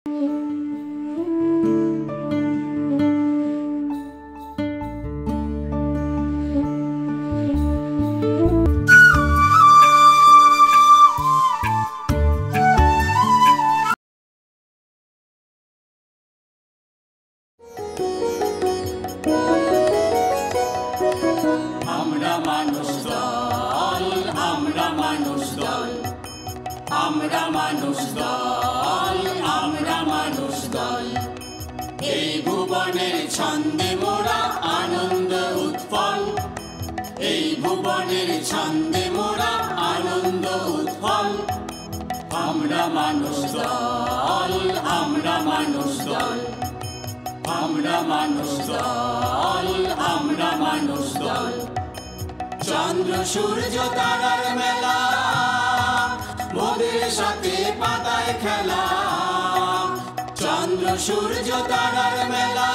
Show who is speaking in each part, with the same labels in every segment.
Speaker 1: আমরা মানুষ দল, আমরা মানুষ দল, আমরা মানুষ দল, আমরা মানুষ দল। এই ভুবনের ছন্দে মোরা আনন্দ উৎফল, এই ভুবনের ছন্দে মোরা আনন্দ উৎফল। আমরা মানুষ দল, আমরা মানুষ দল, আমরা মানুষ দল, আমরা মানুষ দল। চন্দ্র সূর্য তারার মেলা, মোদের সাথে পাতায় খেলা। চন্দ্র সূর্য তারার মেলা,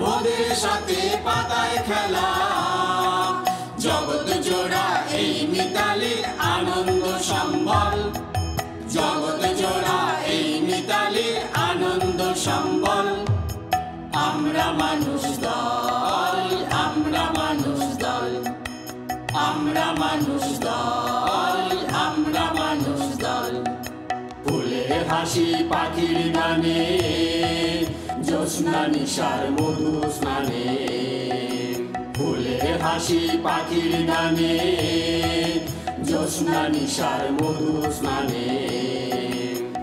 Speaker 1: মোদের সাথে পাতায় খেলা। জগৎ জোড়া এই মিতালির আনন্দ সম্বল, জগৎ জোড়া এই মিতালির আনন্দ সম্বল। আমরা মানুষ দল, আমরা মানুষ দল, আমরা মানুষ দল, আমরা মানুষ দল। ফুলের হাসি পাখির গানে, জ্যোৎস্না নিশার মধু স্নানে। ফুলের হাসি পাখির গানে, জ্যোৎস্না নিশার মধু স্নানে।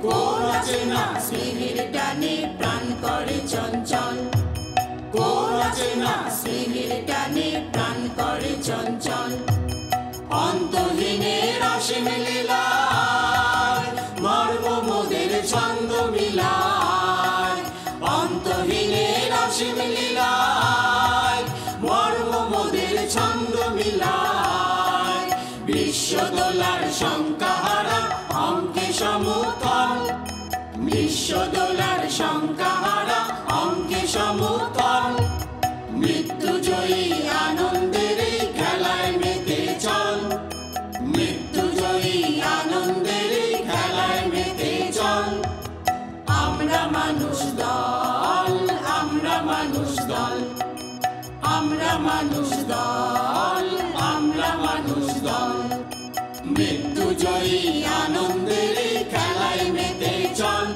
Speaker 1: কোন চেনা স্নেহের টানে প্রাণ করে চঞ্চল, কোন চেনা স্নেহের টানে প্রাণ করে চঞ্চল। অন্তহীনের অসীম লীলায় মর্ম মোদের ছন্দ মিলায়। অন্তহীনের অসীম লীলায় মর্ম মোদের ছন্দ মিলায়। বিশ্ব দোলার শঙ্কাহারা অঙ্কে সমতল, বিশ্ব দোলার শঙ্কাহারা অঙ্কে সমতল। মৃত্যুজয়ী আনন্দের এই খেলায় মেতে চল, মৃত্যুজয়ী আনন্দের এই খেলায় মেতে চল। আমরা মানুষ দল, আমরা মানুষ দল, আমরা মানুষ দল, আমরা মানুষ দল। মৃত্যুজয়ী আনন্দের এই খেলায় মেতে চল,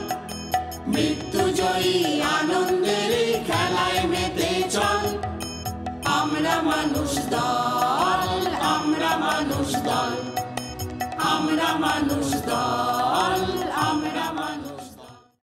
Speaker 1: মৃত্যুজয়ী আনন্দের এই খেলায় মেতে চল। আমরা মানুষ দল, আমরা মানুষ দল, আমরা মানুষ দল, আমরা মানুষ